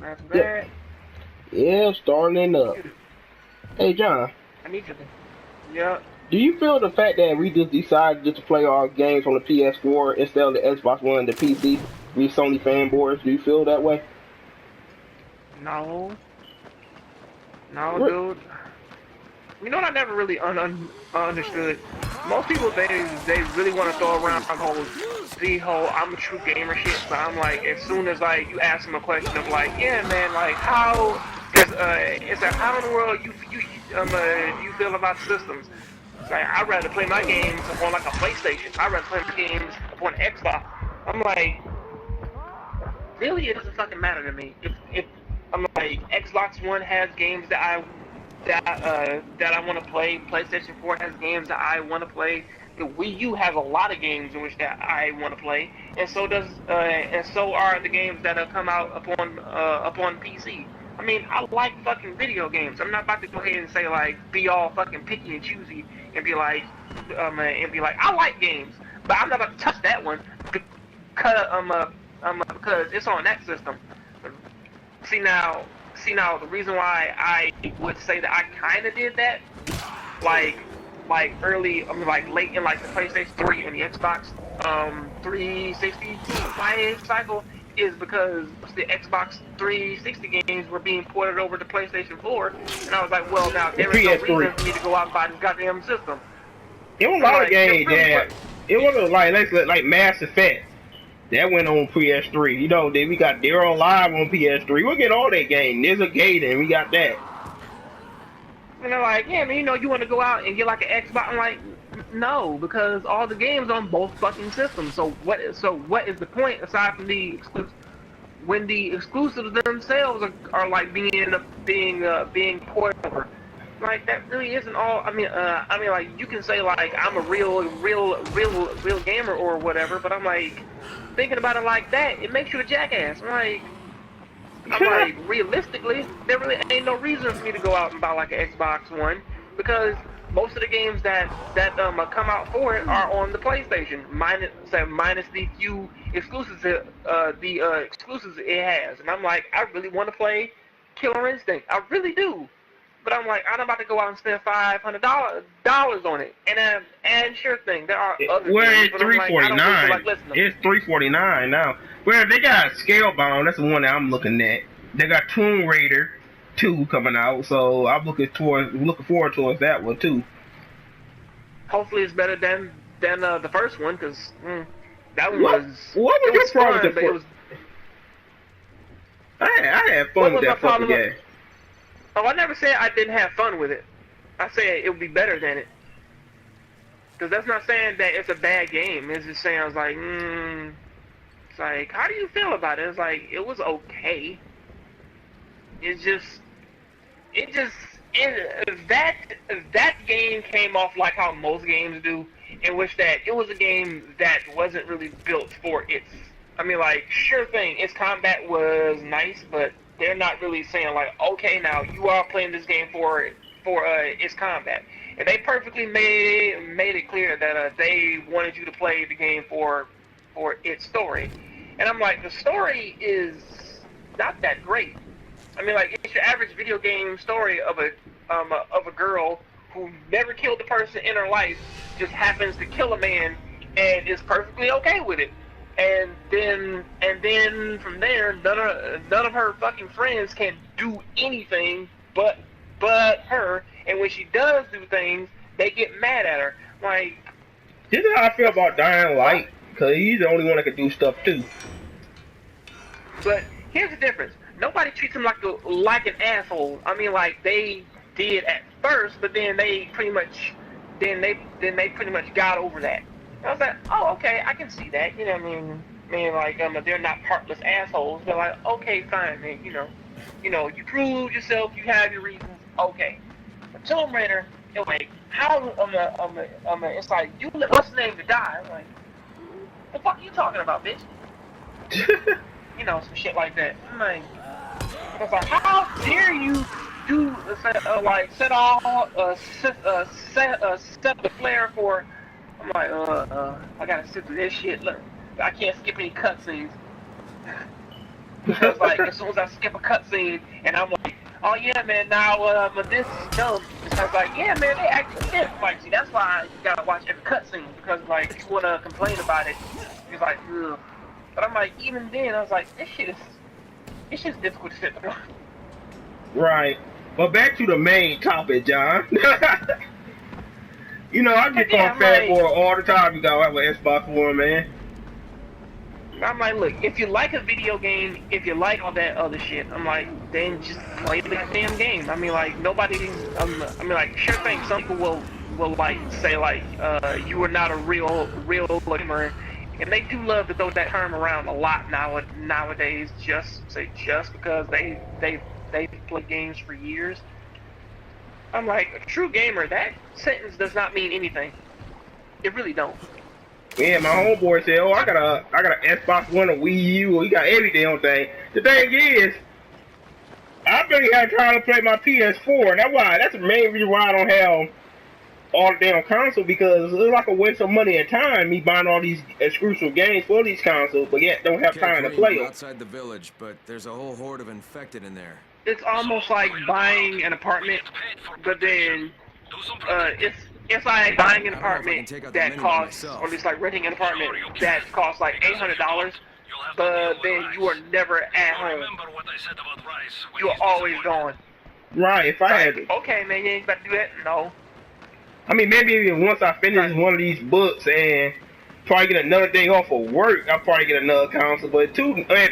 That's bad. Yeah, starting up. Hey, John. I need you. Yeah. Do you feel the fact that we just decided just to play our games on the PS4 instead of the Xbox One and the PC? We Sony fanboys. Do you feel that way? No. No, dude. You know what I never really understood? Most people, they really want to throw around the whole I'm a true gamer shit, but I'm like, as soon as like you ask them a question of like, yeah man, like how it's like how in the world you feel about systems? It's like I'd rather play my games on like a PlayStation. I'd rather play my games upon Xbox. I'm like, really, it doesn't fucking matter to me. If I'm like Xbox One has games that I want to play. PlayStation 4 has games that I want to play. The Wii U has a lot of games in which that I want to play, and so does and so are the games that have come out upon PC. I mean, I like fucking video games. I'm not about to go ahead and say like be all fucking picky and choosy and be like I like games, but I'm not about to touch that one because it's on that system. See now, the reason why I would say that I kind of did that, like early, like late in like the PlayStation 3 and the Xbox 360 life cycle, is because the Xbox 360 games were being ported over to PlayStation 4, and I was like, well, now there is no reason for me to go out and buy this goddamn system. It was a lot of games that it wasn't like Mass Effect. That went on PS3. You know, then we got Dead or Alive on PS3. We'll get all that game. There's a gate and we got that. And they're like, yeah, man, you know, you want to go out and get like an Xbox? I'm like, no, because all the games on both fucking systems. So what is the point aside from the exclusive? When the exclusives themselves are like being ported over, like that really isn't all. I mean, like you can say like I'm a real gamer or whatever, but I'm like, thinking about it like that, it makes you a jackass. I'm like, realistically, there really ain't no reason for me to go out and buy like an Xbox One, because most of the games that come out for it are on the PlayStation, minus the few exclusives exclusives it has. And I'm like, I really want to play Killer Instinct, I really do. But I'm like, I'm about to go out and spend $500 on it, and sure thing, there are other games. It's $349. It's $349 now. Well, they got Scalebound. That's the one that I'm looking at. They got Tomb Raider 2 coming out, so I'm looking forward towards that one too. Hopefully, it's better than the first one, because that one was. What was your problem with it? I had fun with that fucking game. Oh, I never said I didn't have fun with it. I said it would be better than it. Because that's not saying that it's a bad game. It's just saying, I was like, it's like, how do you feel about it? It's like, it was okay. That game came off like how most games do, in which that it was a game that wasn't really built for its. I mean, like, sure thing, its combat was nice, but they're not really saying like, okay, now you are playing this game for its combat. And they perfectly made it clear that they wanted you to play the game for its story. And I'm like, the story is not that great. I mean, like, it's your average video game story of a girl who never killed a person in her life, just happens to kill a man and is perfectly okay with it. And then from there, none of her fucking friends can do anything but her. And when she does do things, they get mad at her. Like, this is how I feel about Dying Light, because he's the only one that can do stuff too. But here's the difference: nobody treats him like an asshole. I mean, like they did at first, but then they pretty much got over that. I was like, oh, okay, I can see that. You know what I mean, like, they're not heartless assholes. They're like, okay, fine, man. You know, you proved yourself. You have your reasons. Okay. But Tomb Raider, it's like, how? It's like, you let what's the name to die? I'm like, the fuck are you talking about, bitch? You know, some shit like that. I'm like, it's like, how dare you set the flare for? I'm like, I gotta sit through this shit. Look, I can't skip any cutscenes. because like as soon as I skip a cutscene and I'm like, oh yeah, man, now this is dumb. I was like, yeah, man, they actually did. Like, see, that's why you gotta watch every cutscene because like you wanna complain about it. It's like, ugh. But I'm like, even then, I was like, this shit is difficult to sit through. Right. But back to the main topic, John. You know, I get on Fanboys all the time. You gotta have an Xbox One, man. I'm like, look, if you like a video game, if you like all that other shit, I'm like, then just play the damn game. I mean, like, nobody, I mean, like, sure thing, some people will like, say, like, you are not a real gamer, and they do love to throw that term around a lot nowadays, just because they play games for years. I'm like, a true gamer, that sentence does not mean anything. It really don't. Yeah, my homeboy said, "Oh, I got an Xbox One, a Wii U, or he got every damn thing." The thing is, I really had time to play my PS4, and that's the main reason why I don't have all the damn console, because it's like a waste of money and time, me buying all these exclusive games for these consoles, but yet don't have time to play them. Outside the village, but there's a whole horde of infected in there. It's almost like buying an apartment, but then it's like buying an apartment that costs, or at least like renting an apartment that costs like $800, but then you are never at home. You are always gone. Right, if I had it. Okay, man, you ain't about to do that? No. I mean, maybe once I finish one of these books and probably get another day off of work, I'll probably get another console, but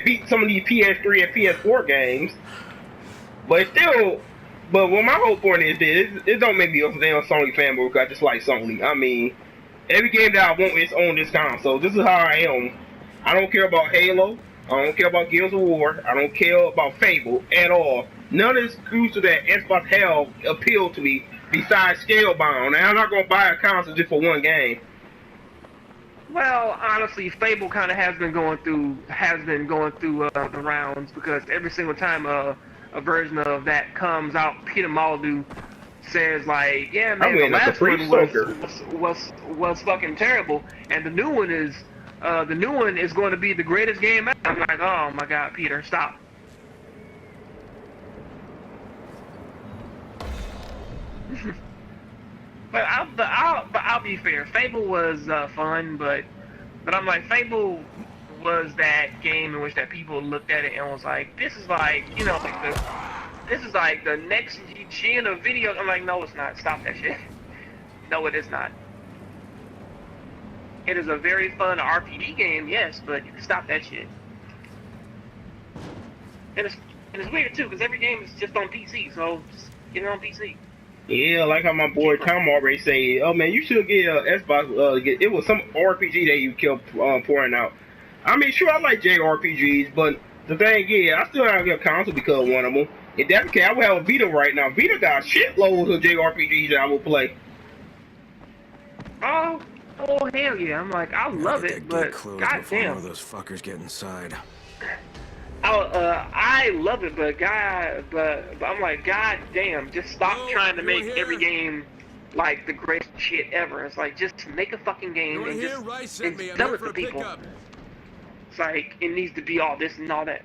beat some of these PS3 and PS4 games. But it's still... But what my whole point is that it don't make me a damn Sony fanboy because I just like Sony. I mean, every game that I want is on this console. This is how I am. I don't care about Halo. I don't care about Gears of War. I don't care about Fable at all. None of the exclusives that Xbox have appeal to me besides Scalebound. And I'm not going to buy a console just for one game. Well, honestly, Fable kind of has been going through the rounds because every single time a version of that comes out, Peter Molyneux says like, yeah, man, the last one was fucking terrible, and the new one is going to be the greatest game ever. I'm like, oh my god, Peter, stop. But I'll be fair. Fable was fun, but I'm like, Fable was that game in which that people looked at it and was like, this is like, you know, like this is like the next gen of video. I'm like, no, it's not. Stop that shit. No, it is not. It is a very fun RPG game, yes, but you can stop that shit. And it's weird too, because every game is just on PC, so just get it on PC. Yeah, like how my boy Tom already said, oh man, you should get a Xbox. It was some RPG that you kept pouring out. I mean, sure, I like JRPGs, but the thing is, I still have to get a console because of one of them. If that's the case, I would have a Vita right now. Vita got shitloads of JRPGs that I will play. Oh hell yeah! I'm like, I love it, but goddamn, those fuckers get inside. I love it, but I'm like, god damn, just stop trying to make every game like the greatest shit ever. It's like, just make a fucking game and just sell it to people. It's like, it needs to be all this and all that.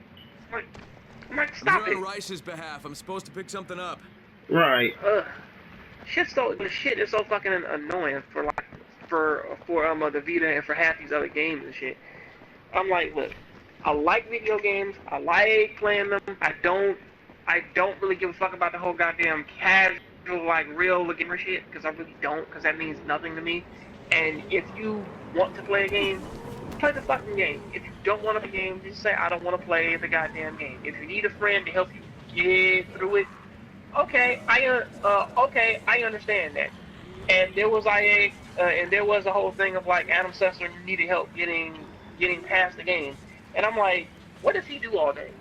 I'm like, stop it. On Rice's behalf, I'm supposed to pick something up. Right. The shit is so fucking annoying for the Vita and for half these other games and shit. I'm like, look, I like video games. I like playing them. I don't really give a fuck about the whole goddamn casual, like, real gamer shit, because I really don't, because that means nothing to me. And if you want to play a game, play the fucking game. If you don't want to play a game, just say, I don't want to play the goddamn game. If you need a friend to help you get through it, okay, I understand that. And there was a whole thing of like Adam Sessler needed help getting past the game. And I'm like, what does he do all day?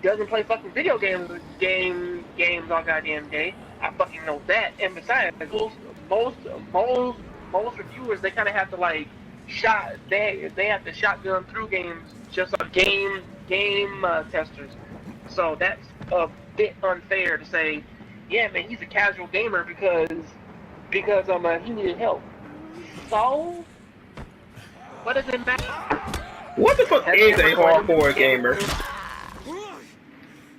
He doesn't play fucking video games all goddamn day. I fucking know that. And besides, most reviewers, they kind of have to like they have to shotgun through games just like game testers. So that's a bit unfair to say, yeah, man, he's a casual gamer because he needed help. So what does it matter? What the fuck is a hardcore gamer?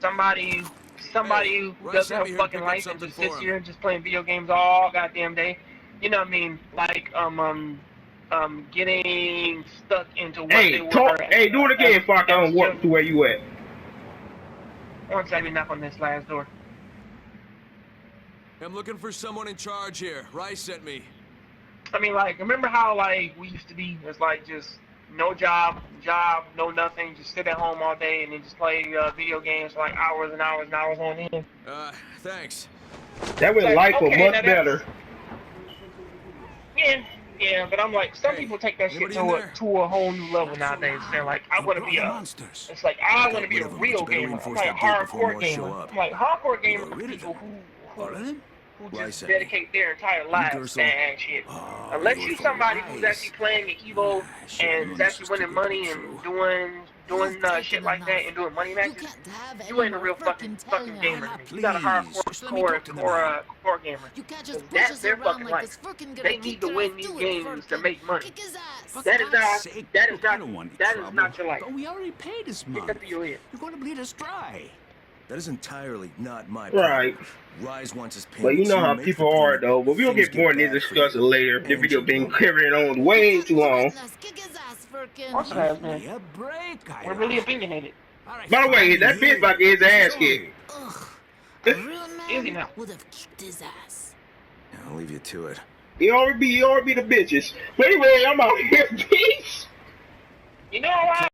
somebody who doesn't have a fucking life and just sits here and just playing video games all goddamn day. You know what I mean? Like getting stuck into what they were. Hey, do it again, fuck. I don't walk to where you at. One second, knock on this last door. I'm looking for someone in charge here. Rice sent me. I mean, like, remember how, like, we used to be, it's like, just no job, no nothing, just sit at home all day and then just play video games for, like, hours and hours and hours on end. Thanks. That would life was much better. Yeah, but I'm like, some people take that shit to a whole new level nowadays. They're like, I want to be it's like, I want to be a real gamer. I'm like, hardcore gamer. I'm like, hardcore gamer are people who just dedicate their entire lives to that shit. Unless you're somebody who's actually playing an Evo and is actually winning money and doing shit like that and doing money matches, you ain't a real fucking gamer. You got a hardcore core gamer. That's their fucking life. They need to win these games to make money. That is not your life. But we already paid this month. You're going to bleed us dry. That is entirely not my right. Rise wants his But you know how people are though. But we don't get more in this discussion later. The video been carrying on way too long. We're really opinionated. By the way, that bitch about to get his ass kicked. Easy now. I'll leave you to it. He already be the bitches. But anyway, I'm out here. Peace. You know what?